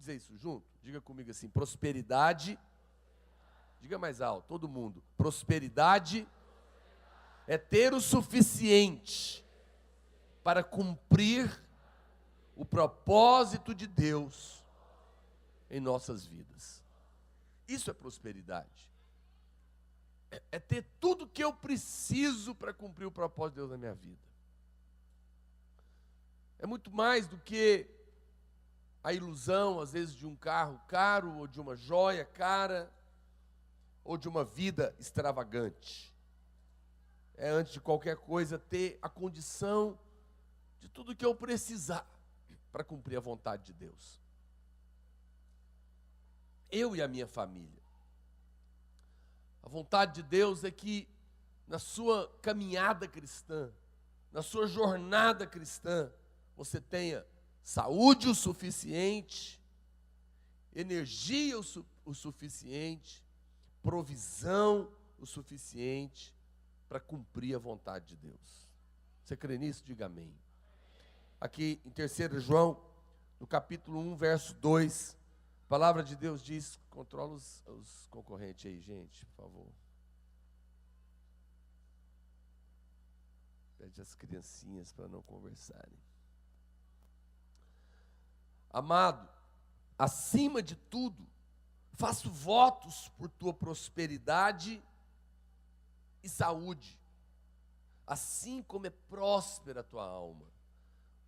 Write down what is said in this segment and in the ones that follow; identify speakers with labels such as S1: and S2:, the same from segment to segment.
S1: Vamos dizer isso junto? Diga comigo assim: prosperidade. Diga mais alto, todo mundo. Prosperidade é ter o suficiente para cumprir o propósito de Deus em nossas vidas. Isso é prosperidade. É ter tudo que eu preciso para cumprir o propósito de Deus na minha vida. É muito mais do que a ilusão, às vezes, de um carro caro, ou de uma joia cara, ou de uma vida extravagante. É, antes de qualquer coisa, ter a condição de tudo que eu precisar para cumprir a vontade de Deus. Eu e a minha família. A vontade de Deus é que na sua caminhada cristã, na sua jornada cristã, você tenha saúde o suficiente, energia o suficiente, provisão o suficiente para cumprir a vontade de Deus. Você crê nisso? Diga amém. Aqui em 3 João, no capítulo 1, verso 2, a palavra de Deus diz, controla os concorrentes aí, gente, por favor. Pede as criancinhas para não conversarem. Amado, acima de tudo, faço votos por tua prosperidade e saúde, assim como é próspera a tua alma.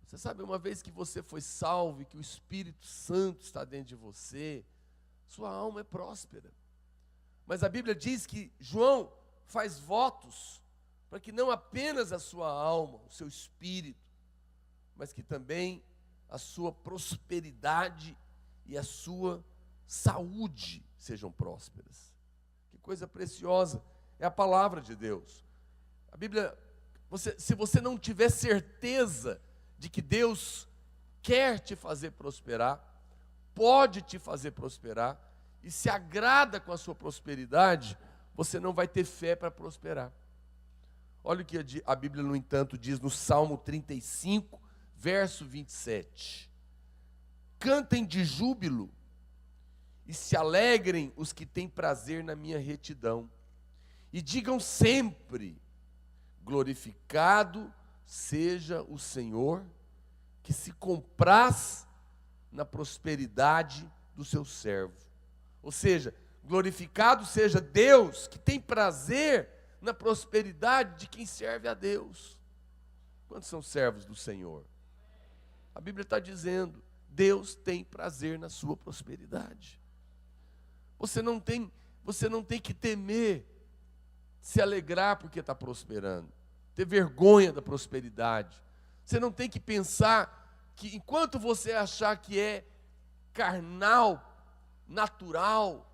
S1: Você sabe, uma vez que você foi salvo e que o Espírito Santo está dentro de você, sua alma é próspera. Mas a Bíblia diz que João faz votos para que não apenas a sua alma, o seu espírito, mas que também a sua prosperidade e a sua saúde sejam prósperas. Que coisa preciosa é a palavra de Deus. A Bíblia, se você não tiver certeza de que Deus quer te fazer prosperar, pode te fazer prosperar, e se agrada com a sua prosperidade, você não vai ter fé para prosperar. Olha o que a Bíblia, no entanto, diz no Salmo 35, verso 27. Cantem de júbilo e se alegrem os que têm prazer na minha retidão. E digam sempre: glorificado seja o Senhor, que se compraz na prosperidade do seu servo. Ou seja, glorificado seja Deus, que tem prazer na prosperidade de quem serve a Deus. Quantos são servos do Senhor? A Bíblia está dizendo, Deus tem prazer na sua prosperidade. Você não tem que temer, se alegrar porque está prosperando, ter vergonha da prosperidade. Você não tem que pensar que enquanto você achar que é carnal, natural,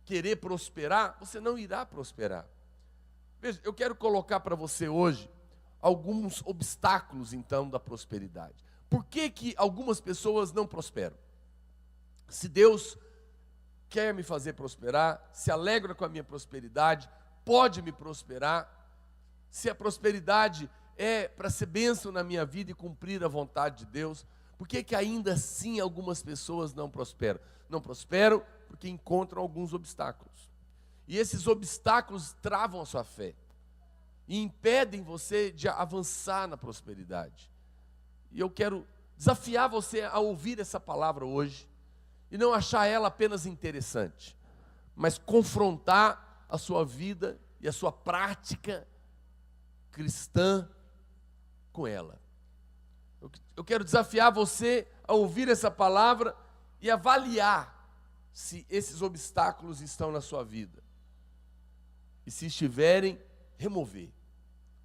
S1: querer prosperar, você não irá prosperar. Veja, eu quero colocar para você hoje alguns obstáculos, então, da prosperidade. Por que algumas pessoas não prosperam? Se Deus quer me fazer prosperar, se alegra com a minha prosperidade, pode me prosperar, se a prosperidade é para ser bênção na minha vida e cumprir a vontade de Deus, por que ainda assim algumas pessoas não prosperam? Não prosperam porque encontram alguns obstáculos. E esses obstáculos travam a sua fé e impedem você de avançar na prosperidade. E eu quero desafiar você a ouvir essa palavra hoje e não achar ela apenas interessante, mas confrontar a sua vida e a sua prática cristã com ela. Eu quero desafiar você a ouvir essa palavra e avaliar se esses obstáculos estão na sua vida. E se estiverem, remover.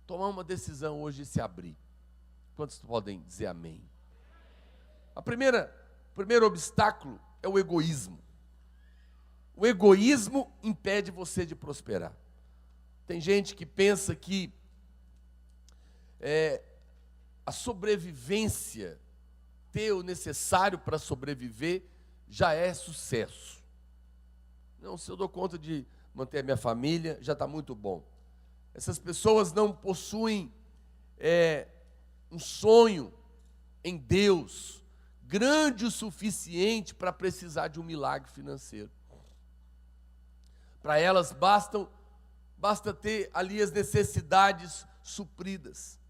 S1: Tomar uma decisão hoje e se abrir. Quantos podem dizer amém? O primeiro obstáculo é o egoísmo. O egoísmo impede você de prosperar. Tem gente que pensa que a sobrevivência, ter o necessário para sobreviver, já é sucesso. Não, se eu dou conta de manter a minha família, já está muito bom. Essas pessoas não possuem um sonho em Deus. grande o suficiente para precisar de um milagre financeiro. Para elas basta ter ali as necessidades supridas.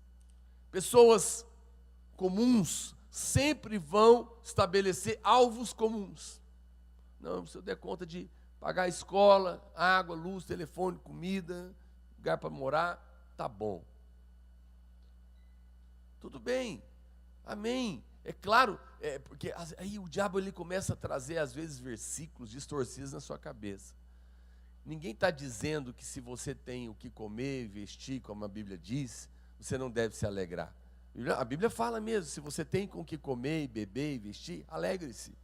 S1: Pessoas comuns sempre vão estabelecer alvos comuns. Não, se eu der conta de pagar a escola, água, luz, telefone, comida, lugar para morar, tá bom. Tudo bem, amém. É claro, porque aí o diabo ele começa a trazer às vezes versículos distorcidos na sua cabeça. Ninguém está dizendo que se você tem o que comer e vestir, como a Bíblia diz, você não deve se alegrar. A Bíblia fala mesmo, se você tem com o que comer, e beber e vestir, alegre-se.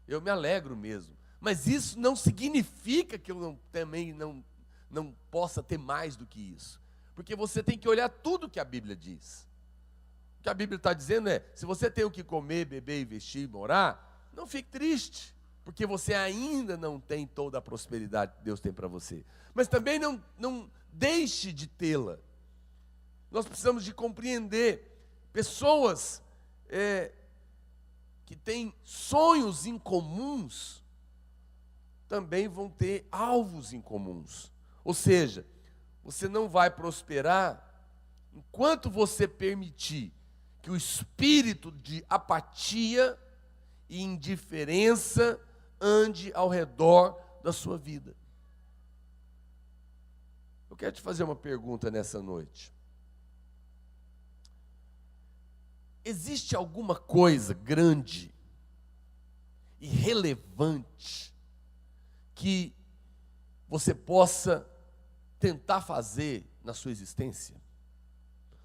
S1: Eu me alegro mesmo. Mas isso não significa que eu também não possa ter mais do que isso. Porque você tem que olhar tudo que a Bíblia diz. O que a Bíblia está dizendo é, se você tem o que comer, beber e vestir e morar, não fique triste. Porque você ainda não tem toda a prosperidade que Deus tem para você. Mas também não deixe de tê-la. Nós precisamos de compreender. Pessoas que têm sonhos incomuns também vão ter alvos incomuns. Ou seja, você não vai prosperar enquanto você permitir que o espírito de apatia e indiferença ande ao redor da sua vida. Eu quero te fazer uma pergunta nessa noite. Existe alguma coisa grande e relevante que você possa tentar fazer na sua existência?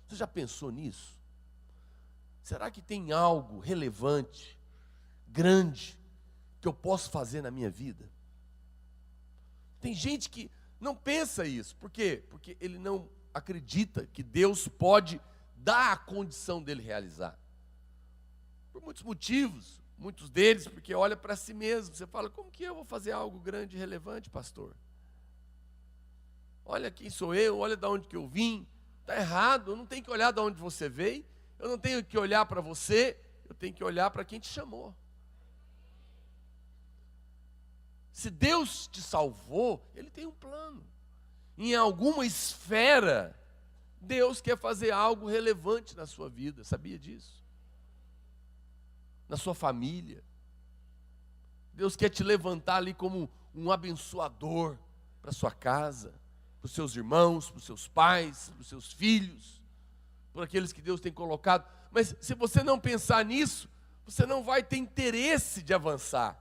S1: Você já pensou nisso? Será que tem algo relevante, grande, que eu posso fazer na minha vida? Tem gente que não pensa isso. Por quê? Porque ele não acredita que Deus pode dar a condição dele realizar. Por muitos motivos, muitos deles porque olha para si mesmo. Você fala, como que eu vou fazer algo grande e relevante, pastor? Olha quem sou eu, olha de onde que eu vim. Está errado, eu não tenho que olhar de onde você veio, eu não tenho que olhar para você, eu tenho que olhar para quem te chamou. Se Deus te salvou, Ele tem um plano. Em alguma esfera, Deus quer fazer algo relevante na sua vida, sabia disso? Na sua família. Deus quer te levantar ali como um abençoador para a sua casa, para os seus irmãos, para os seus pais, para os seus filhos, por aqueles que Deus tem colocado. Mas se você não pensar nisso, você não vai ter interesse de avançar.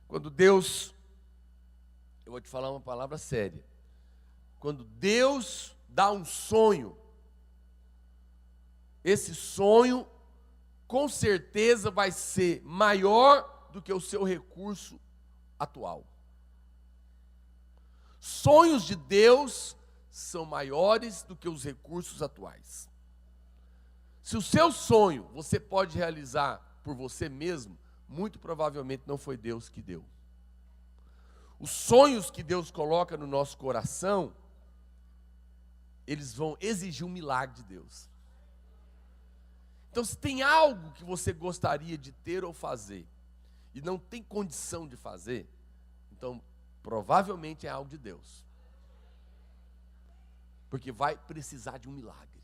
S1: Quando Deus, eu vou te falar uma palavra séria, quando Deus dá um sonho, esse sonho com certeza vai ser maior do que o seu recurso atual. Sonhos de Deus são maiores do que os recursos atuais. Se o seu sonho você pode realizar por você mesmo, muito provavelmente não foi Deus que deu. Os sonhos que Deus coloca no nosso coração, eles vão exigir um milagre de Deus. Então, se tem algo que você gostaria de ter ou fazer, e não tem condição de fazer, então, provavelmente é algo de Deus. Porque vai precisar de um milagre.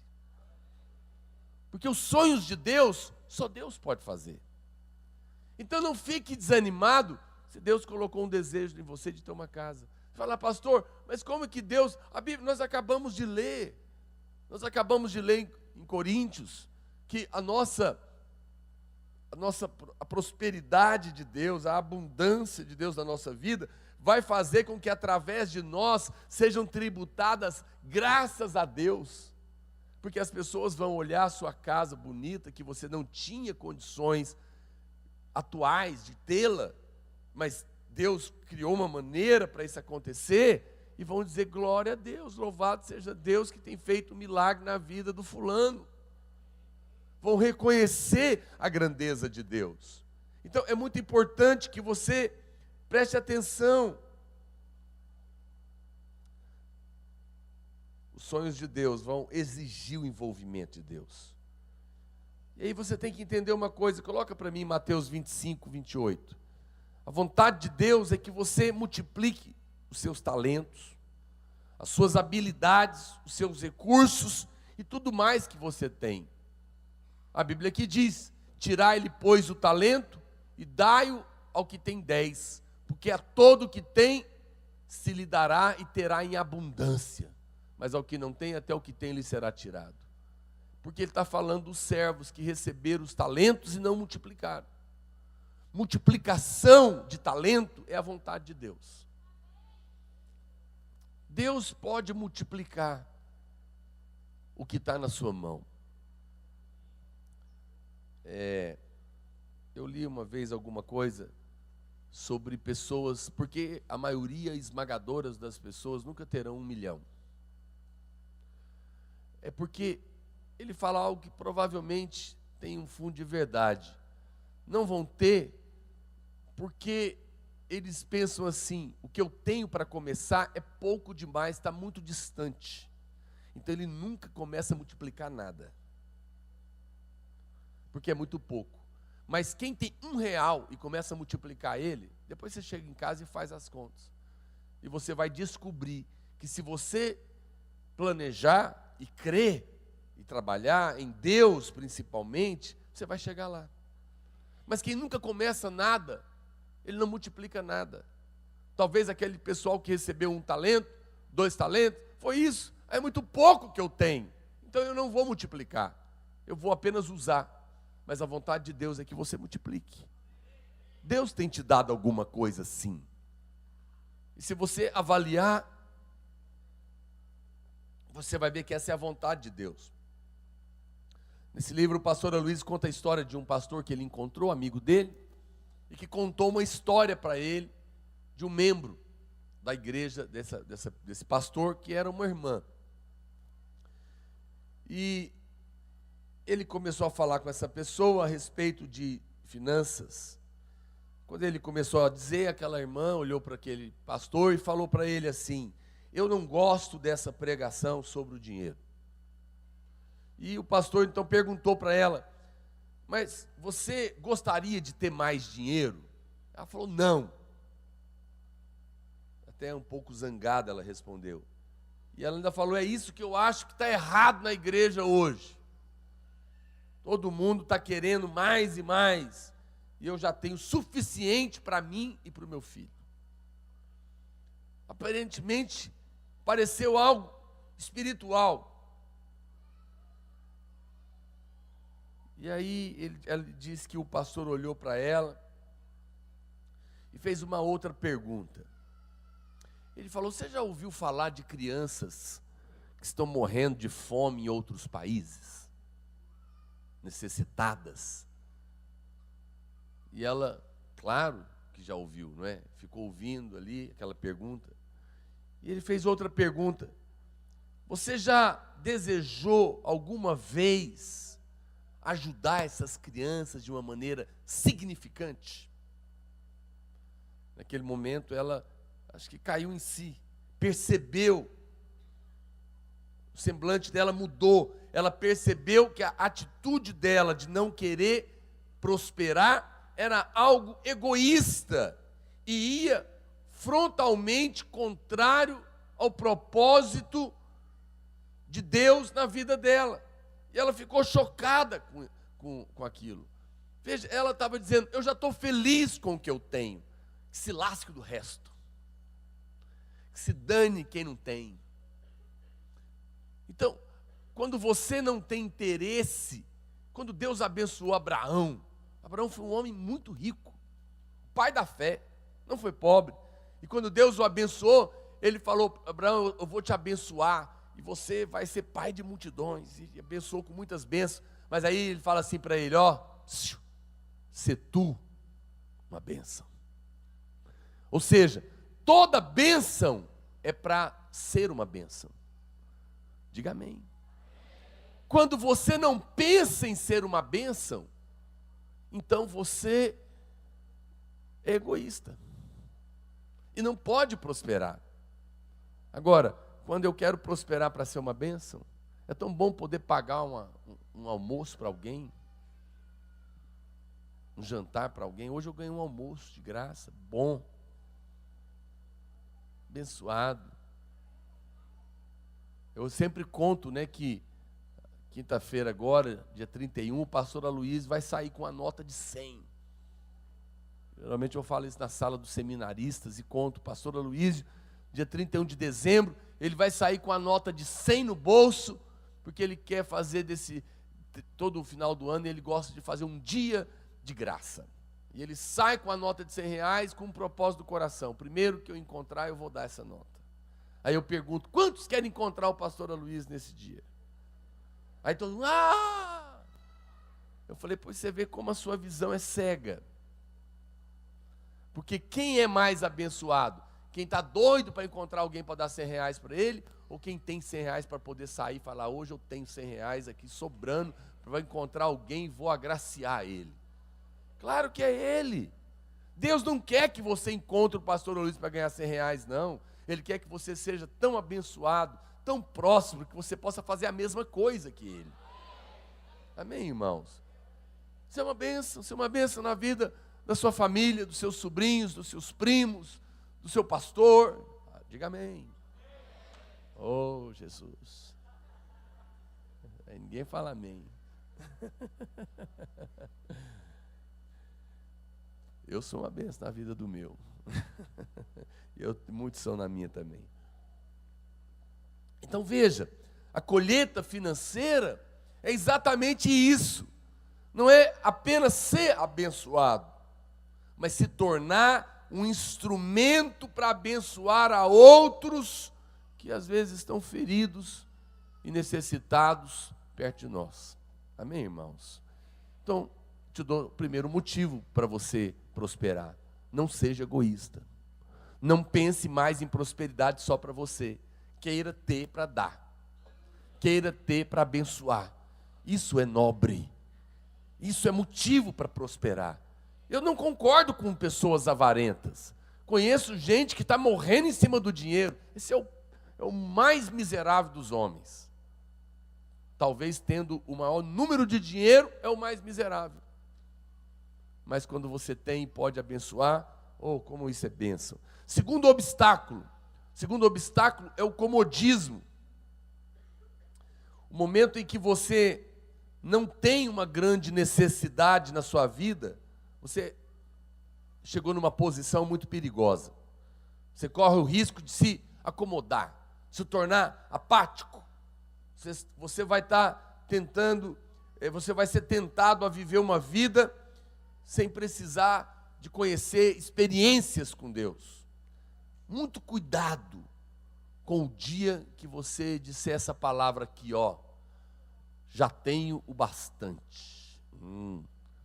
S1: Porque os sonhos de Deus, só Deus pode fazer. Então não fique desanimado se Deus colocou um desejo em você de ter uma casa. Fala, pastor, mas como é que Deus... A Bíblia, nós acabamos de ler em Coríntios, que a prosperidade de Deus, a abundância de Deus na nossa vida, vai fazer com que através de nós sejam tributadas graças a Deus. Porque as pessoas vão olhar a sua casa bonita, que você não tinha condições atuais de tê-la, mas Deus criou uma maneira para isso acontecer, e vão dizer, glória a Deus, louvado seja Deus que tem feito um milagre na vida do fulano. Vão reconhecer a grandeza de Deus. Então é muito importante que você preste atenção. Os sonhos de Deus vão exigir o envolvimento de Deus. E aí você tem que entender uma coisa, coloca para mim Mateus 25, 28. A vontade de Deus é que você multiplique os seus talentos, as suas habilidades, os seus recursos e tudo mais que você tem. A Bíblia aqui diz: tirai-lhe, pois, o talento e dai-o ao que tem 10, porque a todo que tem se lhe dará e terá em abundância, mas ao que não tem, até o que tem lhe será tirado. Porque ele está falando dos servos que receberam os talentos e não multiplicaram. Multiplicação de talento é a vontade de Deus. Deus pode multiplicar o que está na sua mão. Eu li uma vez alguma coisa sobre pessoas, porque a maioria esmagadora das pessoas nunca terão 1 milhão. É porque ele fala algo que provavelmente tem um fundo de verdade. Não vão ter, porque eles pensam assim: o que eu tenho para começar é pouco demais, está muito distante. Então ele nunca começa a multiplicar nada, porque é muito pouco. Mas quem tem R$1 e começa a multiplicar ele, depois você chega em casa e faz as contas. E você vai descobrir que se você planejar e crer, e trabalhar em Deus principalmente, você vai chegar lá. Mas quem nunca começa nada, ele não multiplica nada. Talvez aquele pessoal que recebeu 1 talento, 2 talentos, foi isso, é muito pouco que eu tenho, então eu não vou multiplicar, eu vou apenas usar. Mas a vontade de Deus é que você multiplique. Deus tem te dado alguma coisa sim. E se você avaliar, você vai ver que essa é a vontade de Deus. Nesse livro, o pastor Luiz conta a história de um pastor que ele encontrou, amigo dele, e que contou uma história para ele, de um membro da igreja desse pastor, que era uma irmã. E ele começou a falar com essa pessoa a respeito de finanças. Quando ele começou a dizer, aquela irmã olhou para aquele pastor e falou para ele assim: eu não gosto dessa pregação sobre o dinheiro. E o pastor então perguntou para ela: mas você gostaria de ter mais dinheiro? Ela falou: não. Até um pouco zangada ela respondeu. E ela ainda falou: é isso que eu acho que está errado na igreja hoje. Todo mundo está querendo mais e mais, e eu já tenho suficiente para mim e para o meu filho. Aparentemente, pareceu algo espiritual. E aí, ela disse que o pastor olhou para ela e fez uma outra pergunta. Ele falou: você já ouviu falar de crianças que estão morrendo de fome em outros países? Necessitadas? E ela, claro que já ouviu, não é? Ficou ouvindo ali aquela pergunta. E ele fez outra pergunta: você já desejou alguma vez ajudar essas crianças de uma maneira significante? Naquele momento ela, acho que caiu em si, percebeu, o semblante dela mudou, ela percebeu que a atitude dela de não querer prosperar era algo egoísta e ia frontalmente contrário ao propósito de Deus na vida dela. E ela ficou chocada com aquilo. Veja, ela estava dizendo: eu já estou feliz com o que eu tenho, que se lasque do resto, que se dane quem não tem. Então, quando você não tem interesse, quando Deus abençoou Abraão, Abraão foi um homem muito rico, pai da fé, não foi pobre. E quando Deus o abençoou, ele falou: Abraão, eu vou te abençoar, e você vai ser pai de multidões. E abençoou com muitas bênçãos. Mas aí ele fala assim para ele: ó, se tu uma bênção. Ou seja, toda bênção é para ser uma bênção. Diga amém. Quando você não pensa em ser uma bênção, então você é egoísta e não pode prosperar. Agora, quando eu quero prosperar para ser uma bênção, é tão bom poder pagar um almoço para alguém, um jantar para alguém. Hoje eu ganhei um almoço de graça, bom, abençoado. Eu sempre conto, né, que quinta-feira agora, dia 31, o pastor Aloysio vai sair com a nota de 100. Geralmente eu falo isso na sala dos seminaristas e conto, o pastor Aloysio, dia 31 de dezembro, ele vai sair com a nota de 100 no bolso, porque ele quer fazer todo o final do ano, ele gosta de fazer um dia de graça. E ele sai com a nota de 100 reais com um propósito do coração. Primeiro que eu encontrar, eu vou dar essa nota. Aí eu pergunto, quantos querem encontrar o pastor Aloysio nesse dia? Aí todo mundo, Eu falei, pois você vê como a sua visão é cega. Porque quem é mais abençoado? Quem está doido para encontrar alguém para dar 100 reais para ele? Ou quem tem 100 reais para poder sair e falar, hoje eu tenho 100 reais aqui sobrando, para encontrar alguém e vou agraciar ele. Claro que é ele. Deus não quer que você encontre o pastor Aloysio para ganhar 100 reais, não. Ele quer que você seja tão abençoado, tão próximo, que você possa fazer a mesma coisa que ele. Amém, irmãos? Isso é uma bênção na vida da sua família, dos seus sobrinhos, dos seus primos, do seu pastor. Diga amém. Oh, Jesus. Ninguém fala amém. Eu sou uma bênção na vida do meu. Muitos são na minha também. Então veja, a colheita financeira é exatamente isso. Não é apenas ser abençoado, mas se tornar um instrumento para abençoar a outros que às vezes estão feridos e necessitados perto de nós. Amém, irmãos? Então, te dou o primeiro motivo para você prosperar. Não seja egoísta. Não pense mais em prosperidade só para você. Queira ter para dar. Queira ter para abençoar. Isso é nobre. Isso é motivo para prosperar. Eu não concordo com pessoas avarentas. Conheço gente que está morrendo em cima do dinheiro. Esse é o mais miserável dos homens. Talvez tendo o maior número de dinheiro, é o mais miserável. Mas quando você tem e pode abençoar, como isso é bênção. Segundo obstáculo é o comodismo. O momento em que você não tem uma grande necessidade na sua vida, você chegou numa posição muito perigosa. Você corre o risco de se acomodar, se tornar apático. Você vai estar tentando, você vai ser tentado a viver uma vida sem precisar de conhecer experiências com Deus. Muito cuidado com o dia que você disser essa palavra aqui, já tenho o bastante.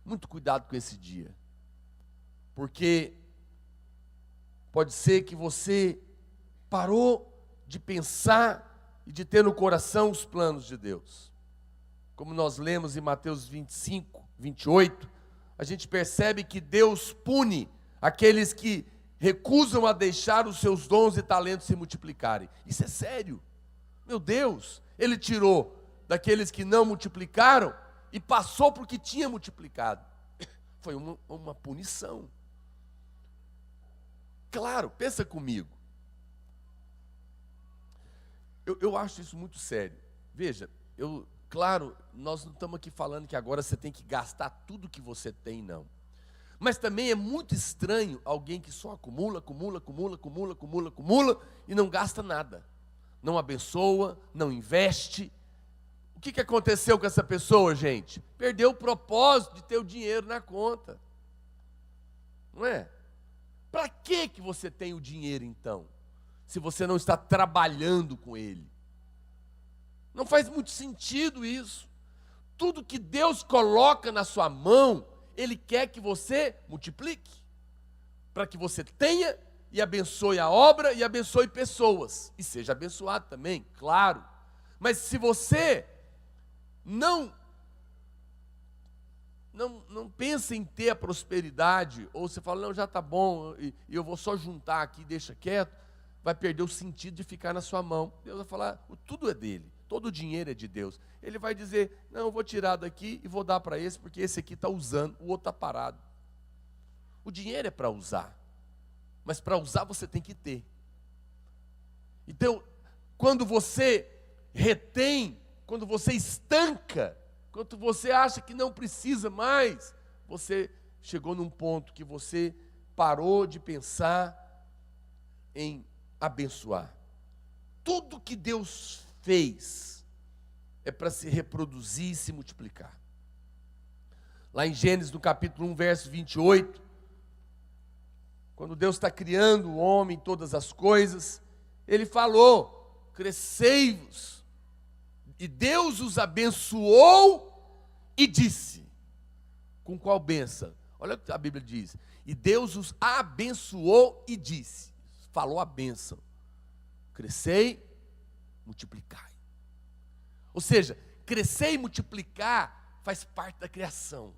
S1: Muito cuidado com esse dia. Porque pode ser que você parou de pensar e de ter no coração os planos de Deus. Como nós lemos em Mateus 25, 28, a gente percebe que Deus pune aqueles que recusam a deixar os seus dons e talentos se multiplicarem. Isso é sério. Meu Deus, Ele tirou daqueles que não multiplicaram e passou para o que tinha multiplicado. Foi uma punição. Claro, pensa comigo. Eu acho isso muito sério. Veja, claro, nós não estamos aqui falando que agora você tem que gastar tudo que você tem, não. Mas também é muito estranho alguém que só acumula e não gasta nada. Não abençoa, não investe. O que aconteceu com essa pessoa, gente? Perdeu o propósito de ter o dinheiro na conta. Não é? Para que você tem o dinheiro então? Se você não está trabalhando com ele. Não faz muito sentido isso. Tudo que Deus coloca na sua mão, Ele quer que você multiplique. Para que você tenha e abençoe a obra e abençoe pessoas. E seja abençoado também, claro. Mas se você não pensa em ter a prosperidade, ou você fala, não, já está bom, e eu vou só juntar aqui, deixa quieto, vai perder o sentido de ficar na sua mão. Deus vai falar, tudo é dele, todo o dinheiro é de Deus. Ele vai dizer, não, eu vou tirar daqui e vou dar para esse, porque esse aqui está usando, o outro está parado. O dinheiro é para usar, mas para usar você tem que ter. Então, quando você retém, quando você estanca, quando você acha que não precisa mais, você chegou num ponto que você parou de pensar em abençoar. Tudo que Deus fez é para se reproduzir e se multiplicar. Lá em Gênesis, no capítulo 1, verso 28, quando Deus está criando o homem, todas as coisas, Ele falou, crescei-vos, e Deus os abençoou e disse, com qual bênção? Olha o que a Bíblia diz, e Deus os abençoou e disse, falou a bênção, crescei, multiplicai. Ou seja, crescer e multiplicar faz parte da criação.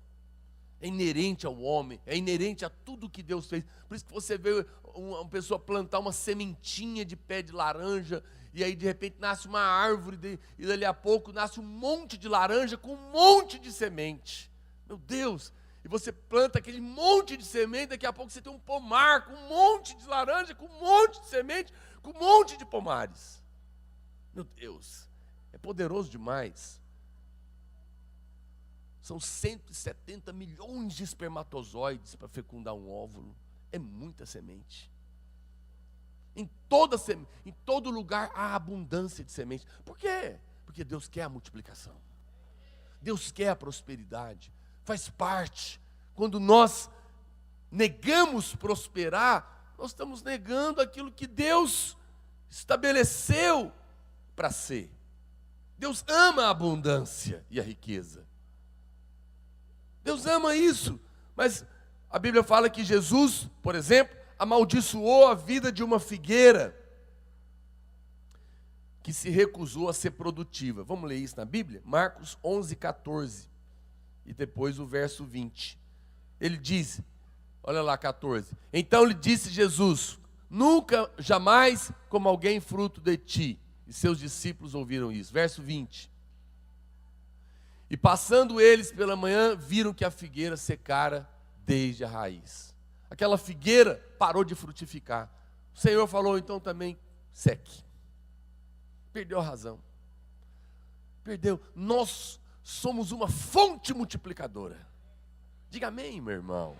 S1: É inerente ao homem, é inerente a tudo que Deus fez. Por isso que você vê uma pessoa plantar uma sementinha de pé de laranja, e aí de repente nasce uma árvore, e dali a pouco nasce um monte de laranja com um monte de semente. Meu Deus! E você planta aquele monte de semente, daqui a pouco você tem um pomar com um monte de laranja, com um monte de semente, com um monte de pomares. Meu Deus, é poderoso demais. São 170 milhões de espermatozoides para fecundar um óvulo. É muita semente. Em todo lugar há abundância de semente. Por quê? Porque Deus quer a multiplicação. Deus quer a prosperidade. Faz parte. Quando nós negamos prosperar, nós estamos negando aquilo que Deus estabeleceu para ser. Deus ama a abundância e a riqueza. Deus ama isso, mas a Bíblia fala que Jesus, por exemplo, amaldiçoou a vida de uma figueira que se recusou a ser produtiva. Vamos ler isso na Bíblia? Marcos 11, 14 e depois o verso 20. Ele diz, olha lá 14, então lhe disse Jesus, nunca, jamais como alguém fruto de ti. E seus discípulos ouviram isso. Verso 20. E passando eles pela manhã, viram que a figueira secara desde a raiz. Aquela figueira parou de frutificar. O Senhor falou, então também seque. Perdeu a razão. Perdeu. Nós somos uma fonte multiplicadora. Diga amém, meu irmão.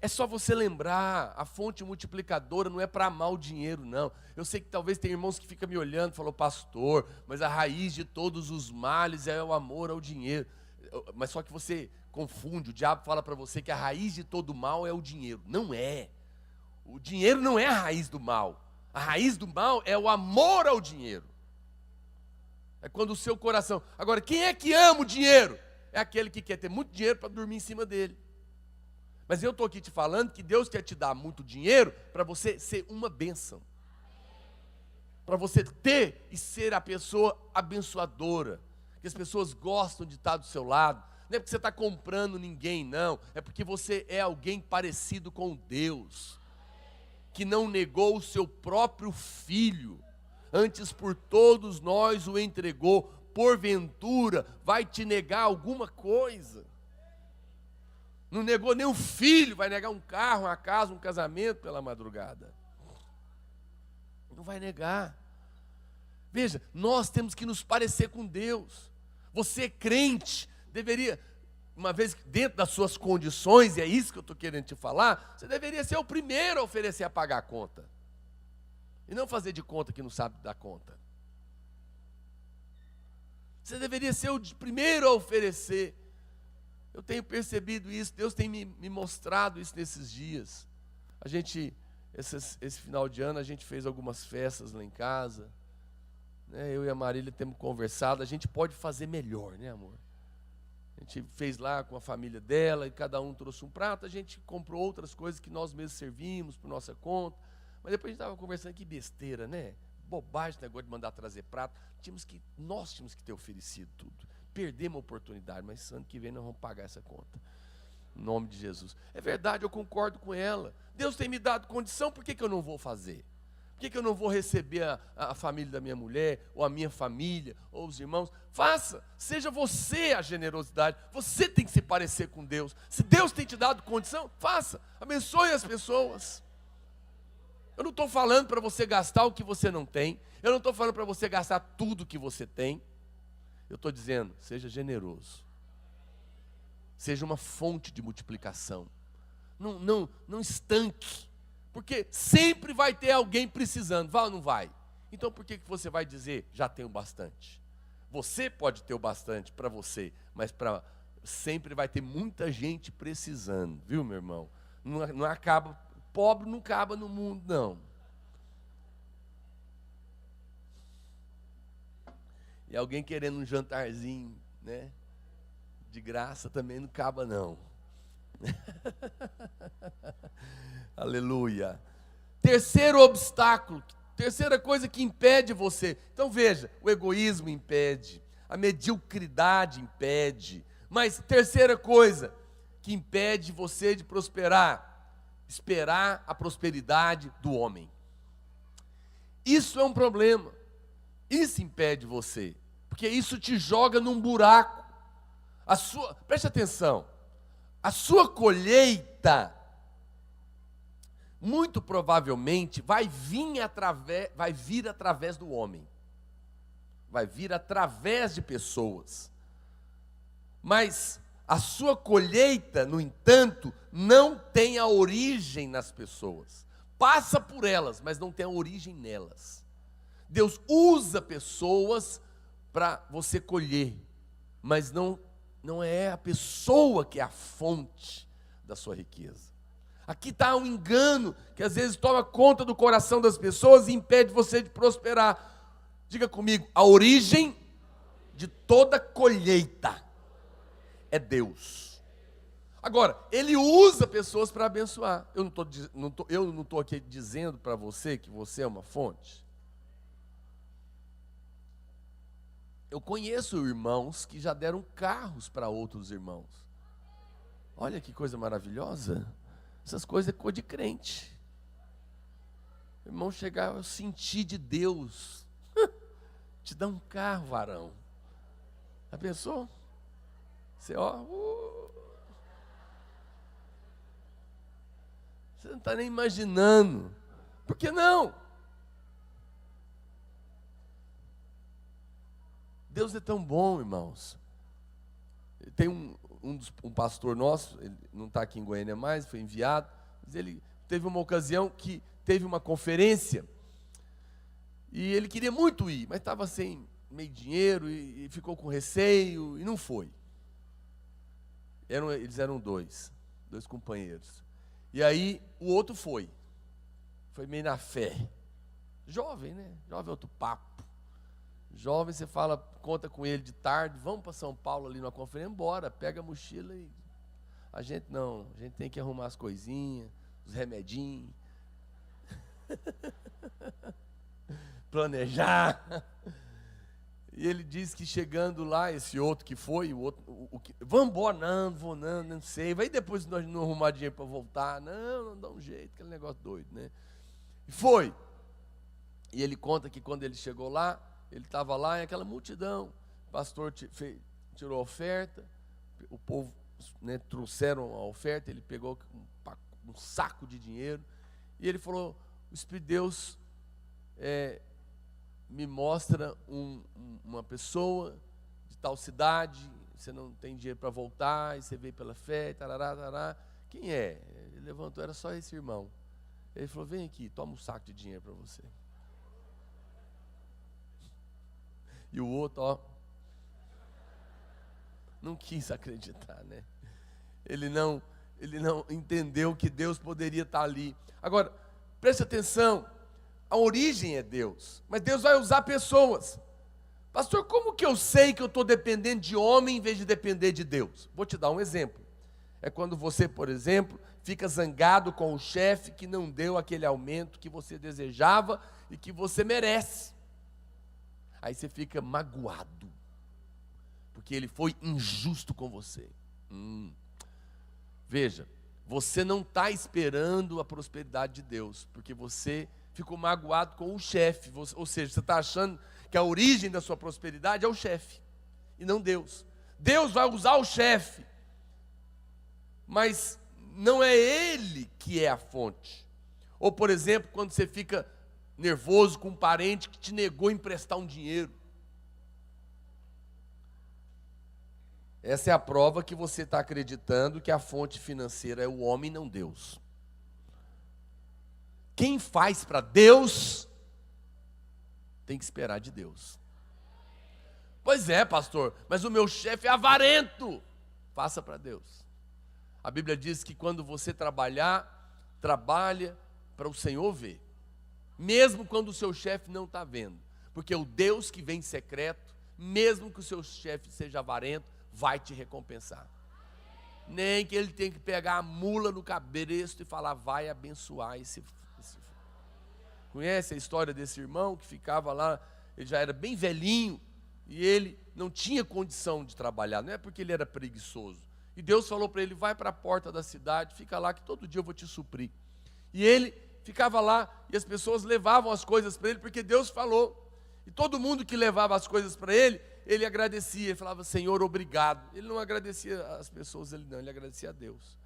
S1: É só você lembrar, a fonte multiplicadora não é para amar o dinheiro, não. Eu sei que talvez tem irmãos que ficam me olhando e falam, pastor, mas a raiz de todos os males é o amor ao dinheiro. Mas só que você confunde, o diabo fala para você que a raiz de todo mal é o dinheiro. Não é. O dinheiro não é a raiz do mal. A raiz do mal é o amor ao dinheiro. É quando o seu coração... Agora, quem é que ama o dinheiro? É aquele que quer ter muito dinheiro para dormir em cima dele. Mas eu estou aqui te falando que Deus quer te dar muito dinheiro para você ser uma bênção. Para você ter e ser a pessoa abençoadora. Que as pessoas gostam de estar do seu lado. Não é porque você está comprando ninguém, não. É porque você é alguém parecido com Deus. Que não negou o seu próprio filho. Antes por todos nós o entregou. Porventura vai te negar alguma coisa. Não negou nem um filho, vai negar um carro, uma casa, um casamento pela madrugada. Não vai negar. Veja, nós temos que nos parecer com Deus. Você crente, deveria, uma vez dentro das suas condições, e é isso que eu estou querendo te falar, você deveria ser o primeiro a oferecer a pagar a conta. E não fazer de conta que não sabe dar conta. Você deveria ser o primeiro a oferecer. Eu tenho percebido isso, Deus tem me mostrado isso nesses dias. A gente, esse final de ano, a gente fez algumas festas lá em casa. Né? Eu e a Marília temos conversado, a gente pode fazer melhor, né, amor? A gente fez lá com a família dela, e cada um trouxe um prato, a gente comprou outras coisas que nós mesmos servimos por nossa conta. Mas depois a gente estava conversando, que besteira, né? Bobagem esse negócio de mandar trazer prato. Nós tínhamos que ter oferecido tudo. Perdemos a oportunidade, mas ano que vem nós vamos pagar essa conta. Em nome de Jesus. É verdade, eu concordo com ela. Deus tem me dado condição, por que eu não vou fazer? Por que eu não vou receber a família da minha mulher, ou a minha família, ou os irmãos? Faça, seja você a generosidade. Você tem que se parecer com Deus. Se Deus tem te dado condição, faça, abençoe as pessoas. Eu não estou falando para você gastar o que você não tem. Eu não estou falando para você gastar tudo que você tem. Eu estou dizendo, seja generoso. Seja uma fonte de multiplicação. Não estanque. Porque sempre vai ter alguém precisando. Vai ou não vai? Então por que você vai dizer, já tenho bastante? Você pode ter o bastante para você, mas sempre vai ter muita gente precisando. Viu, meu irmão? Não acaba, pobre não acaba no mundo, não. E alguém querendo um jantarzinho, né? De graça também não acaba, não. Aleluia. Terceiro obstáculo, terceira coisa que impede você. Então veja, o egoísmo impede, a mediocridade impede. Mas terceira coisa que impede você de prosperar, esperar a prosperidade do homem. Isso é um problema. Isso impede você, porque isso te joga num buraco. Preste atenção, a sua colheita muito provavelmente vai vir através do homem, vai vir através de pessoas, mas a sua colheita, no entanto, não tem a origem nas pessoas, passa por elas, mas não tem a origem nelas. Deus usa pessoas para você colher, mas não é a pessoa que é a fonte da sua riqueza. Aqui está um engano que às vezes toma conta do coração das pessoas e impede você de prosperar. Diga comigo, a origem de toda colheita é Deus. Agora, Ele usa pessoas para abençoar. Eu não estou aqui dizendo para você que você é uma fonte. Eu conheço irmãos que já deram carros para outros irmãos. Olha que coisa maravilhosa. Essas coisas é coisa de crente. O irmão chegar, eu senti de Deus. Te dá um carro, varão. Já pensou? Você, você não está nem imaginando. Por que não? Deus é tão bom, irmãos. Tem um pastor nosso, ele não está aqui em Goiânia mais, foi enviado, mas ele teve uma ocasião que teve uma conferência, e ele queria muito ir, mas estava sem meio dinheiro, e ficou com receio, e não foi. Eles eram dois companheiros. E aí, o outro foi meio na fé. Jovem, né? Jovem é outro papo. Jovem, você fala, conta com ele de tarde, vamos para São Paulo ali numa conferência, embora, pega a mochila e... A gente tem que arrumar as coisinhas, os remedinhos, planejar. E ele disse que chegando lá, esse outro que foi, vamos embora, não sei, vai depois nós não arrumar dinheiro para voltar, não dá um jeito, aquele negócio doido, né? E foi. E ele conta que quando ele chegou lá, ele estava lá em aquela multidão, o pastor tirou a oferta, o povo, né, trouxeram a oferta, ele pegou um saco de dinheiro, e ele falou, o Espírito de Deus me mostra uma pessoa de tal cidade, você não tem dinheiro para voltar, e você veio pela fé, tarará, tarará. Quem é? Ele levantou, era só esse irmão. Ele falou, vem aqui, toma um saco de dinheiro para você. E o outro, não quis acreditar, né? Ele não entendeu que Deus poderia estar ali. Agora, preste atenção, a origem é Deus, mas Deus vai usar pessoas. Pastor, como que eu sei que eu estou dependendo de homem em vez de depender de Deus? Vou te dar um exemplo. É quando você, por exemplo, fica zangado com o chefe que não deu aquele aumento que você desejava e que você merece. Aí você fica magoado, porque ele foi injusto com você. Veja, você não está esperando a prosperidade de Deus, porque você ficou magoado com o chefe. Ou seja, você está achando que a origem da sua prosperidade é o chefe, e não Deus. Deus vai usar o chefe, mas não é ele que é a fonte. Ou, por exemplo, quando você fica nervoso com um parente que te negou emprestar um dinheiro. Essa é a prova que você está acreditando que a fonte financeira é o homem, não Deus. Quem faz para Deus, tem que esperar de Deus. Pois é, pastor, mas o meu chefe é avarento. Faça para Deus. A Bíblia diz que quando você trabalhar, trabalha para o Senhor ver. Mesmo quando o seu chefe não está vendo. Porque o Deus que vem em secreto, mesmo que o seu chefe seja avarento, vai te recompensar. Nem que ele tenha que pegar a mula no cabresto e falar, vai abençoar esse. Conhece a história desse irmão que ficava lá, ele já era bem velhinho, e ele não tinha condição de trabalhar, não é porque ele era preguiçoso. E Deus falou para ele, vai para a porta da cidade, fica lá que todo dia eu vou te suprir. E ele ficava lá, e as pessoas levavam as coisas para ele, porque Deus falou. E todo mundo que levava as coisas para ele, ele agradecia, ele falava, Senhor, obrigado. Ele não agradecia as pessoas, ele agradecia a Deus.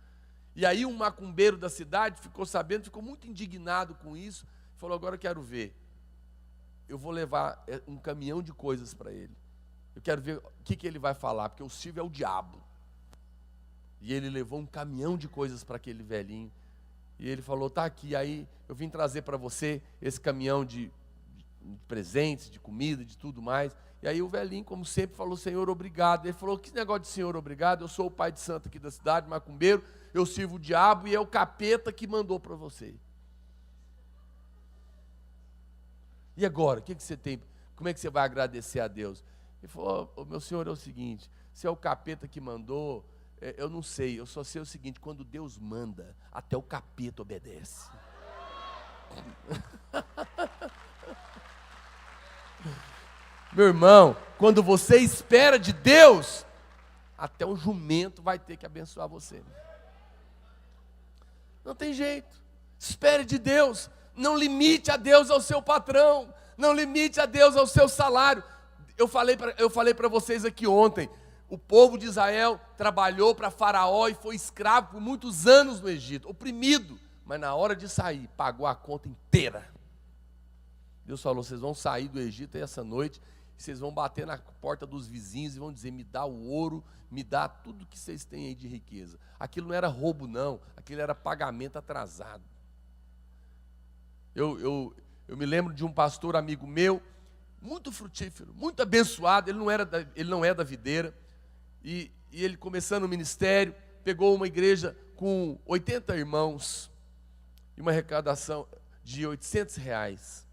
S1: E aí um macumbeiro da cidade ficou sabendo, ficou muito indignado com isso, falou, agora eu quero ver, eu vou levar um caminhão de coisas para ele. Eu quero ver o que ele vai falar, porque o Silvio é o diabo. E ele levou um caminhão de coisas para aquele velhinho. E ele falou, tá aqui, aí eu vim trazer para você esse caminhão de presentes, de comida, de tudo mais. E aí o velhinho, como sempre, falou, Senhor, obrigado. Ele falou, que negócio de Senhor, obrigado? Eu sou o pai de santo aqui da cidade, macumbeiro, eu sirvo o diabo e é o capeta que mandou para você. E agora, o que você tem? Como é que você vai agradecer a Deus? Ele falou, meu senhor, é o seguinte, se é o capeta que mandou, eu não sei, eu só sei o seguinte, quando Deus manda, até o capeta obedece. Meu irmão, quando você espera de Deus, até o jumento vai ter que abençoar você. Não tem jeito. Espere de Deus. Não limite a Deus ao seu patrão. Não limite a Deus ao seu salário. Eu falei para vocês aqui ontem. O povo de Israel trabalhou para Faraó e foi escravo por muitos anos no Egito, oprimido. Mas na hora de sair, pagou a conta inteira. Deus falou, vocês vão sair do Egito essa noite, vocês vão bater na porta dos vizinhos e vão dizer, me dá o ouro, me dá tudo que vocês têm aí de riqueza. Aquilo não era roubo não, aquilo era pagamento atrasado. Eu me lembro de um pastor amigo meu, muito frutífero, muito abençoado, ele não é da videira, e ele começando o ministério, pegou uma igreja com 80 irmãos, e uma arrecadação de R$800.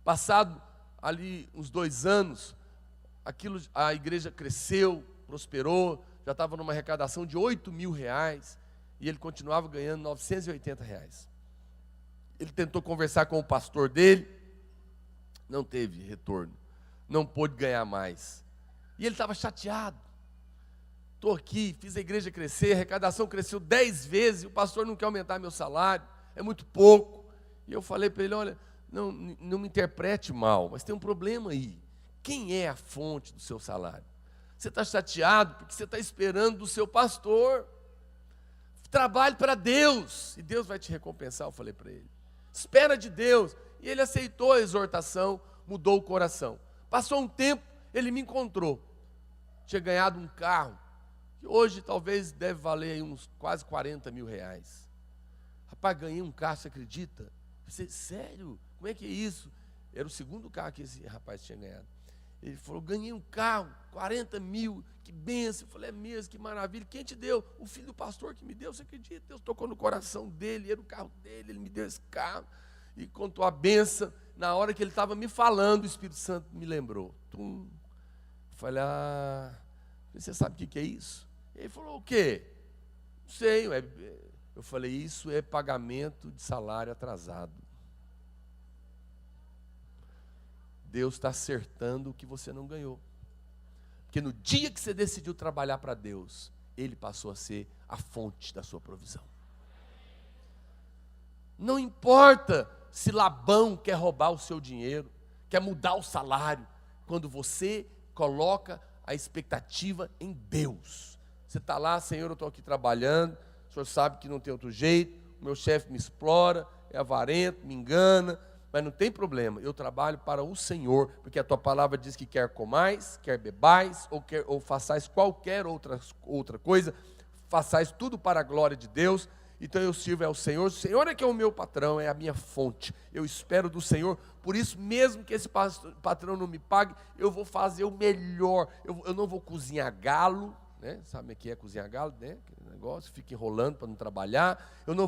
S1: Passado ali uns 2 anos, a igreja cresceu, prosperou, já estava numa arrecadação de R$8.000, e ele continuava ganhando R$980. Ele tentou conversar com o pastor dele, não teve retorno, não pôde ganhar mais. E ele estava chateado. Estou aqui, fiz a igreja crescer, a arrecadação cresceu 10 vezes, e o pastor não quer aumentar meu salário, é muito pouco. E eu falei para ele, olha, não me interprete mal, mas tem um problema aí. Quem é a fonte do seu salário? Você está chateado porque você está esperando do seu pastor. Trabalhe para Deus, e Deus vai te recompensar, eu falei para ele. Espera de Deus. E ele aceitou a exortação, mudou o coração. Passou um tempo, ele me encontrou. Tinha ganhado um carro, que hoje talvez deve valer aí uns quase R$40.000. Rapaz, ganhei um carro, você acredita? Eu disse, sério? Como é que é isso? Era o segundo carro que esse rapaz tinha ganhado. Ele falou, ganhei um carro, 40 mil, que bênção. Eu falei, é mesmo, que maravilha. Quem te deu? O filho do pastor que me deu, você acredita? Deus tocou no coração dele, era o carro dele, ele me deu esse carro. E contou a bênção. Na hora que ele estava me falando, o Espírito Santo me lembrou. Tum. Eu falei, você sabe o que é isso? Ele falou, o quê? Não sei. Eu falei, isso é pagamento de salário atrasado. Deus está acertando o que você não ganhou. Porque no dia que você decidiu trabalhar para Deus, Ele passou a ser a fonte da sua provisão. Não importa se Labão quer roubar o seu dinheiro, quer mudar o salário, quando você coloca a expectativa em Deus. Você está lá, Senhor, eu estou aqui trabalhando, o Senhor sabe que não tem outro jeito, o meu chefe me explora, é avarento, me engana, mas não tem problema, eu trabalho para o Senhor, porque a tua palavra diz que quer comais, quer bebais, ou façais qualquer outra coisa, façais tudo para a glória de Deus. Então eu sirvo ao Senhor, o Senhor é que é o meu patrão, é a minha fonte, eu espero do Senhor, por isso mesmo que esse patrão não me pague, eu vou fazer o melhor, eu não vou cozinhar galo, né? Sabe o que é cozinhar galo, né? Aquele negócio, fica enrolando para não trabalhar, eu não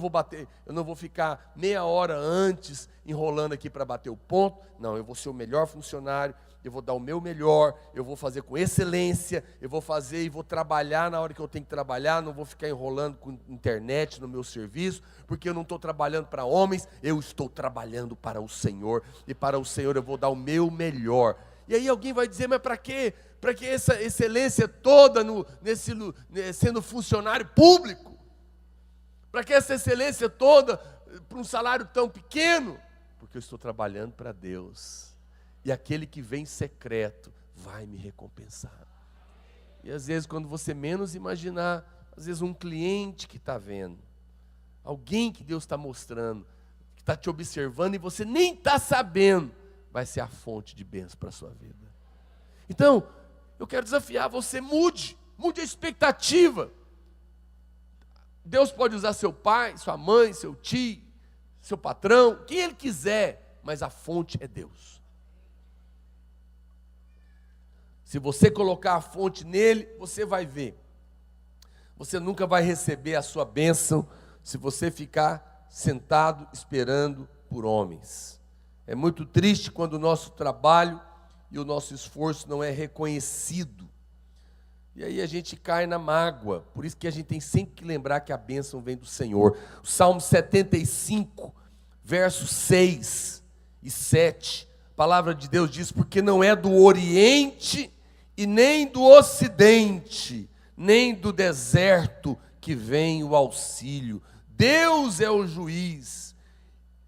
S1: vou ficar meia hora antes enrolando aqui para bater o ponto, não, eu vou ser o melhor funcionário, eu vou dar o meu melhor, eu vou fazer com excelência, eu vou fazer e vou trabalhar na hora que eu tenho que trabalhar, não vou ficar enrolando com internet no meu serviço, porque eu não estou trabalhando para homens, eu estou trabalhando para o Senhor, e para o Senhor eu vou dar o meu melhor. E aí alguém vai dizer, mas para quê? Para que essa excelência toda sendo funcionário público? Para que essa excelência toda para um salário tão pequeno? Porque eu estou trabalhando para Deus. E aquele que vem secreto vai me recompensar. E às vezes, quando você menos imaginar, às vezes um cliente que está vendo, alguém que Deus está mostrando, que está te observando e você nem está sabendo, vai ser a fonte de bênção para a sua vida. Então, eu quero desafiar você, mude a expectativa. Deus pode usar seu pai, sua mãe, seu tio, seu patrão, quem Ele quiser, mas a fonte é Deus. Se você colocar a fonte nele, você vai ver. Você nunca vai receber a sua bênção se você ficar sentado esperando por homens. É muito triste quando o nosso trabalho e o nosso esforço não é reconhecido. E aí a gente cai na mágoa. Por isso que a gente tem sempre que lembrar que a bênção vem do Senhor. O Salmo 75, versos 6 e 7. A palavra de Deus diz, porque não é do Oriente e nem do Ocidente, nem do deserto que vem o auxílio. Deus é o juiz.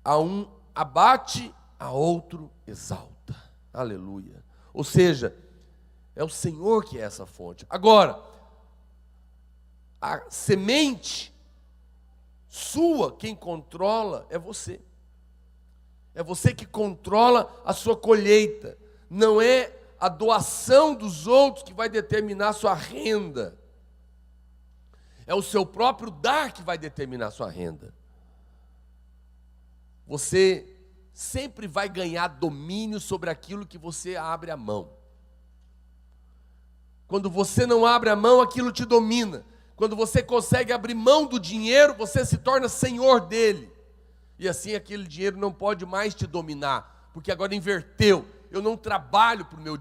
S1: A um abate, a outro exalta. Aleluia. Ou seja, é o Senhor que é essa fonte. Agora, a semente sua, quem controla é você. É você que controla a sua colheita. Não é a doação dos outros que vai determinar a sua renda. É o seu próprio dar que vai determinar a sua renda. Você sempre vai ganhar domínio sobre aquilo que você abre a mão. Quando você não abre a mão, aquilo te domina. Quando você consegue abrir mão do dinheiro, você se torna senhor dele. E assim aquele dinheiro não pode mais te dominar, porque agora inverteu. Eu não trabalho para o meu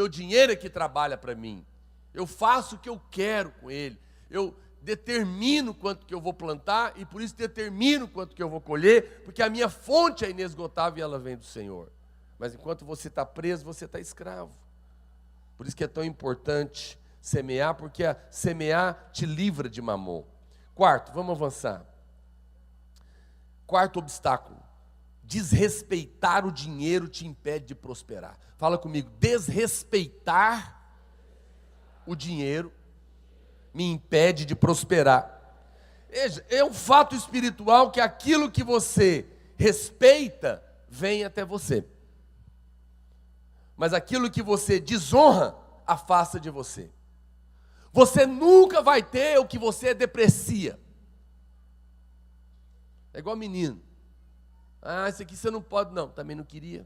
S1: dinheiro é que trabalha para mim. Eu faço o que eu quero com ele. Eu determino quanto que eu vou plantar e por isso determino quanto que eu vou colher, porque a minha fonte é inesgotável e ela vem do Senhor. Mas enquanto você está preso, você está escravo. Por isso que é tão importante semear, porque semear te livra de mamon. Quarto, vamos avançar. Quarto obstáculo. Desrespeitar o dinheiro te impede de prosperar. Fala comigo, desrespeitar o dinheiro me impede de prosperar. Veja, é um fato espiritual que aquilo que você respeita vem até você. Mas aquilo que você desonra, afasta de você. Você nunca vai ter o que você deprecia. É igual menino. Ah, isso aqui você não pode, não. Também não queria.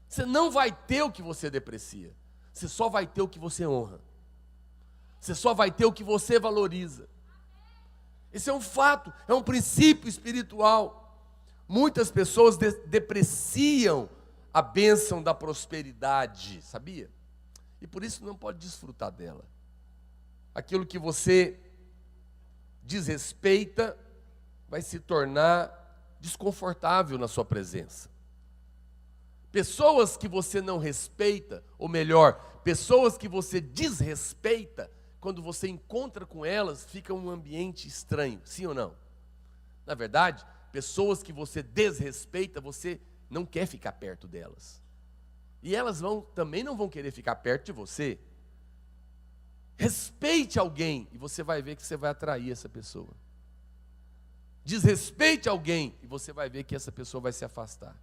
S1: Você não vai ter o que você deprecia. Você só vai ter o que você honra. Você só vai ter o que você valoriza. Esse é um fato, é um princípio espiritual. Muitas pessoas depreciam a bênção da prosperidade, sabia? E por isso não pode desfrutar dela. Aquilo que você desrespeita vai se tornar desconfortável na sua presença. Pessoas que você não respeita, ou melhor, pessoas que você desrespeita, quando você encontra com elas, fica um ambiente estranho, sim ou não? Na verdade, pessoas que você desrespeita, você não quer ficar perto delas. E elas também não vão querer ficar perto de você. Respeite alguém e você vai ver que você vai atrair essa pessoa. Desrespeite alguém e você vai ver que essa pessoa vai se afastar.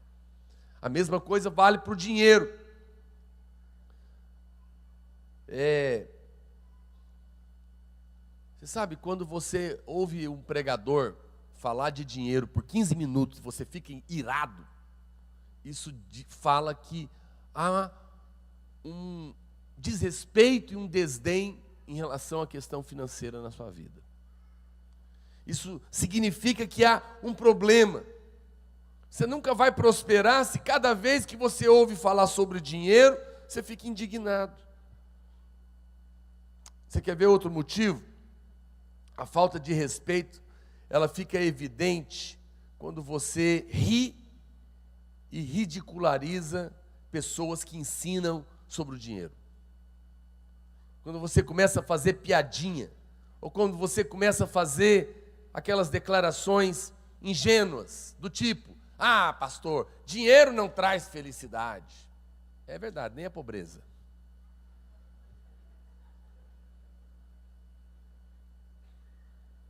S1: A mesma coisa vale para o dinheiro. Você sabe, quando você ouve um pregador falar de dinheiro por 15 minutos, você fica irado, isso fala que há um desrespeito e um desdém em relação à questão financeira na sua vida. Isso significa que há um problema. Você nunca vai prosperar se cada vez que você ouve falar sobre dinheiro, você fica indignado. Você quer ver outro motivo? A falta de respeito, ela fica evidente quando você ri e ridiculariza pessoas que ensinam sobre o dinheiro. Quando você começa a fazer piadinha, ou quando você começa a fazer aquelas declarações ingênuas, do tipo: ah, pastor, dinheiro não traz felicidade. É verdade, nem a pobreza.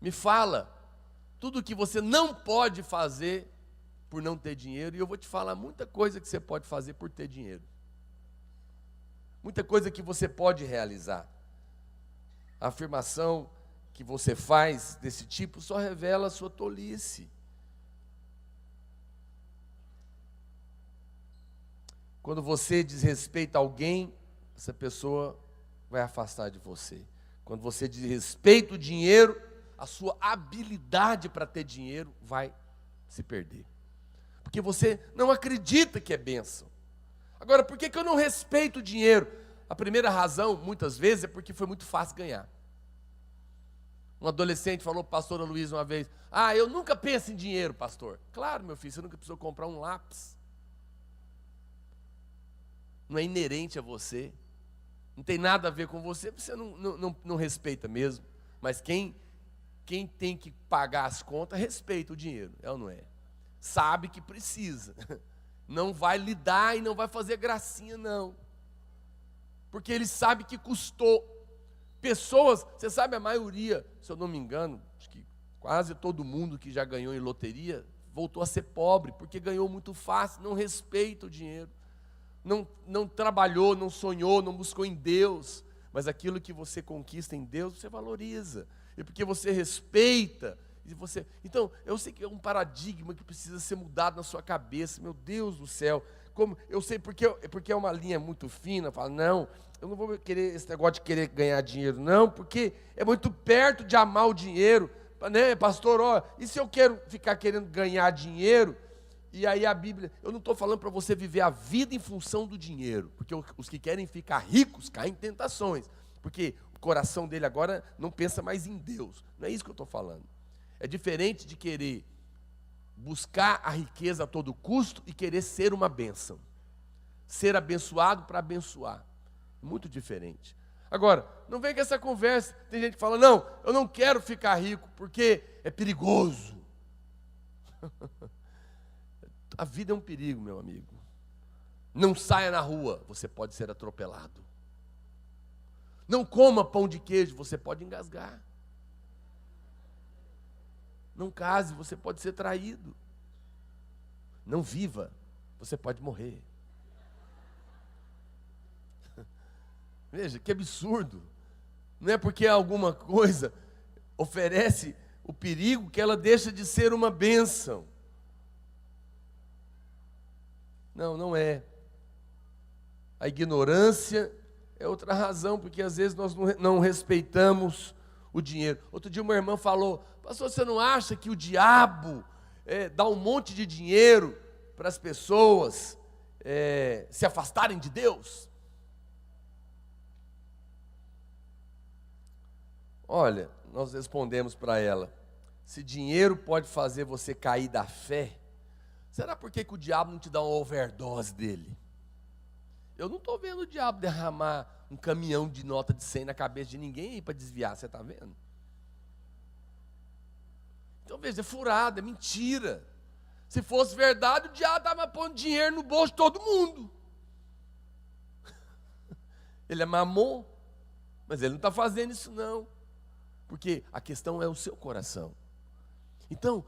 S1: Me fala tudo o que você não pode fazer por não ter dinheiro, e eu vou te falar muita coisa que você pode fazer por ter dinheiro. Muita coisa que você pode realizar. A afirmação que você faz desse tipo só revela a sua tolice. Quando você desrespeita alguém, essa pessoa vai afastar de você. Quando você desrespeita o dinheiro, a sua habilidade para ter dinheiro vai se perder. Porque você não acredita que é bênção. Agora, por que eu não respeito o dinheiro? A primeira razão, muitas vezes, é porque foi muito fácil ganhar. Um adolescente falou para o pastor Luiz uma vez: ah, eu nunca penso em dinheiro, pastor. Claro, meu filho, você nunca precisou comprar um lápis. Não é inerente a você. Não tem nada a ver com você, você não respeita mesmo. Mas quem tem que pagar as contas, respeita o dinheiro, é ou não é? Sabe que precisa. Não vai lidar e não vai fazer gracinha, não. Porque ele sabe que custou. Pessoas, você sabe, a maioria, se eu não me engano, acho que quase todo mundo que já ganhou em loteria voltou a ser pobre, porque ganhou muito fácil, não respeita o dinheiro. Não trabalhou, não sonhou, não buscou em Deus. Mas aquilo que você conquista em Deus, você valoriza. E porque você respeita. Então, eu sei que é um paradigma que precisa ser mudado na sua cabeça. Meu Deus do céu. Eu sei porque é uma linha muito fina. Fala, não, eu não vou querer esse negócio de querer ganhar dinheiro, não, porque é muito perto de amar o dinheiro. Né, pastor, e se eu quero ficar querendo ganhar dinheiro? E aí a Bíblia, eu não estou falando para você viver a vida em função do dinheiro, porque os que querem ficar ricos caem em tentações, porque o coração dele agora não pensa mais em Deus. Não é isso que eu estou falando. É diferente de querer buscar a riqueza a todo custo e querer ser uma bênção. Ser abençoado para abençoar. Muito diferente. Agora, não vem com essa conversa. Tem gente que fala, não, eu não quero ficar rico porque é perigoso. A vida é um perigo, meu amigo. Não saia na rua, você pode ser atropelado. Não coma pão de queijo, você pode engasgar. Não case, você pode ser traído. Não viva, você pode morrer. Veja, que absurdo. Não é porque alguma coisa oferece o perigo que ela deixa de ser uma bênção. Não, não é. A ignorância é outra razão, porque às vezes nós não respeitamos o dinheiro. Outro dia uma irmã falou, pastor, você não acha que o diabo dá um monte de dinheiro para as pessoas se afastarem de Deus? Olha, nós respondemos para ela, se dinheiro pode fazer você cair da fé, será por que o diabo não te dá uma overdose dele? Eu não estou vendo o diabo derramar um caminhão de nota de 100 na cabeça de ninguém aí para desviar, você está vendo? Então veja, é furada, é mentira. Se fosse verdade, o diabo estava pondo dinheiro no bolso de todo mundo. Ele é mamon, mas ele não está fazendo isso não. Porque a questão é o seu coração. Então,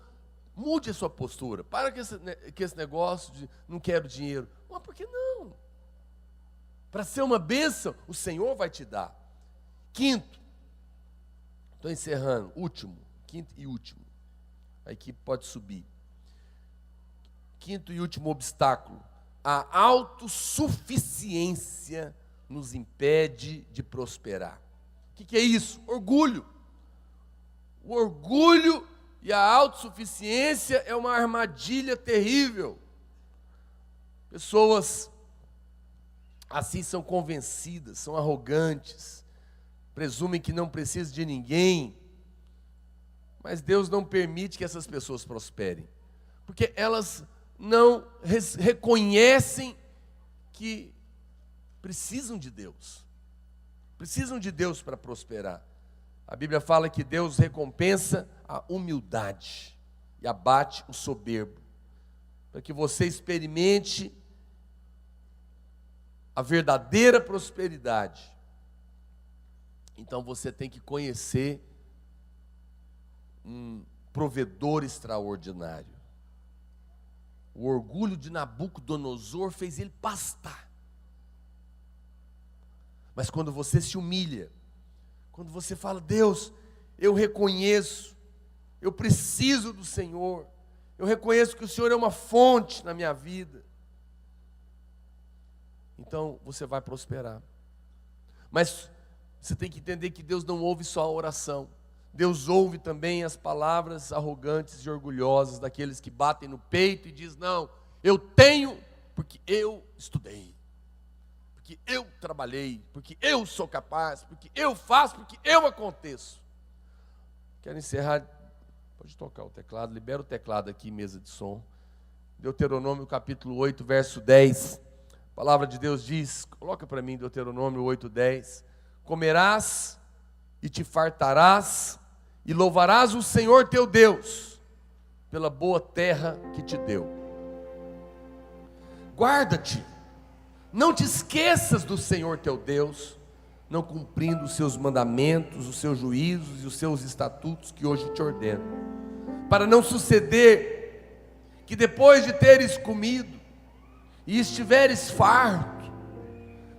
S1: mude a sua postura. Para com esse negócio de não quero dinheiro. Mas por que não? Para ser uma bênção, o Senhor vai te dar. Quinto, estou encerrando, quinto e último. A equipe pode subir. Quinto e último obstáculo. A autossuficiência nos impede de prosperar. O que é isso? Orgulho. O orgulho e a autossuficiência é uma armadilha terrível. Pessoas assim são convencidas, são arrogantes, presumem que não precisam de ninguém, mas Deus não permite que essas pessoas prosperem, porque elas não reconhecem que precisam de Deus para prosperar. A Bíblia fala que Deus recompensa a humildade e abate o soberbo, para que você experimente a verdadeira prosperidade. Então você tem que conhecer um provedor extraordinário. O orgulho de Nabucodonosor fez ele pastar. Mas quando você se humilha, quando você fala, Deus, eu reconheço, eu preciso do Senhor, eu reconheço que o Senhor é uma fonte na minha vida, então você vai prosperar. Mas você tem que entender que Deus não ouve só a oração, Deus ouve também as palavras arrogantes e orgulhosas daqueles que batem no peito e dizem, não, eu tenho porque eu estudei, porque eu trabalhei, porque eu sou capaz, porque eu faço, porque eu aconteço. Quero encerrar, pode tocar o teclado, libera o teclado aqui, mesa de som. Deuteronômio capítulo 8, verso 10. A palavra de Deus diz, coloca para mim Deuteronômio 8, 10. Comerás e te fartarás e louvarás o Senhor teu Deus pela boa terra que te deu. Guarda-te, não te esqueças do Senhor teu Deus, não cumprindo os seus mandamentos, os seus juízos e os seus estatutos que hoje te ordeno, para não suceder que depois de teres comido e estiveres farto,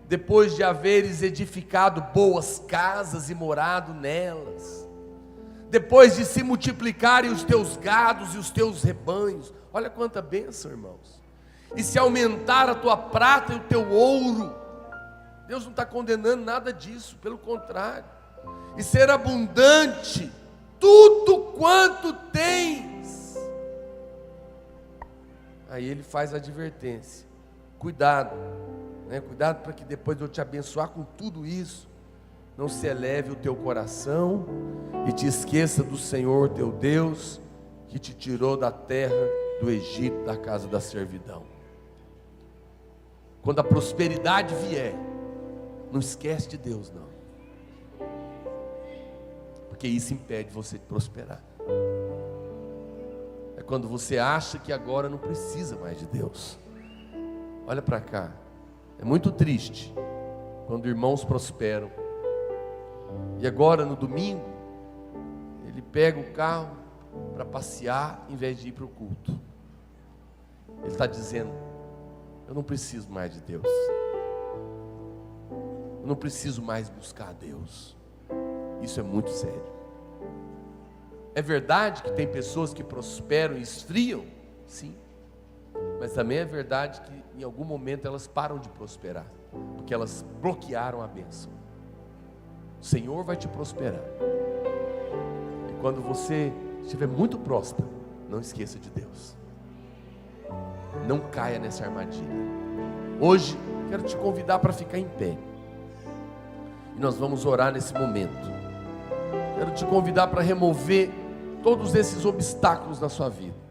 S1: depois de haveres edificado boas casas e morado nelas, depois de se multiplicarem os teus gados e os teus rebanhos, olha quanta bênção, irmãos, e se aumentar a tua prata e o teu ouro, Deus não está condenando nada disso, pelo contrário, e ser abundante tudo quanto tens. Aí ele faz a advertência, cuidado, cuidado para que depois de eu te abençoar com tudo isso, não se eleve o teu coração e te esqueça do Senhor teu Deus, que te tirou da terra do Egito, da casa da servidão. Quando a prosperidade vier, não esquece de Deus não, porque isso impede você de prosperar. É quando você acha que agora não precisa mais de Deus. Olha para cá, é muito triste quando irmãos prosperam e agora no domingo ele pega o carro para passear em vez de ir para o culto. Ele está dizendo, eu não preciso mais de Deus, eu não preciso mais buscar a Deus. Isso é muito sério. É verdade que tem pessoas que prosperam e esfriam, sim, mas também é verdade que em algum momento elas param de prosperar, porque elas bloquearam a bênção. O Senhor vai te prosperar, e quando você estiver muito próspero, não esqueça de Deus, não caia nessa armadilha. Hoje quero te convidar para ficar em pé, e nós vamos orar nesse momento. Quero te convidar para remover todos esses obstáculos na sua vida.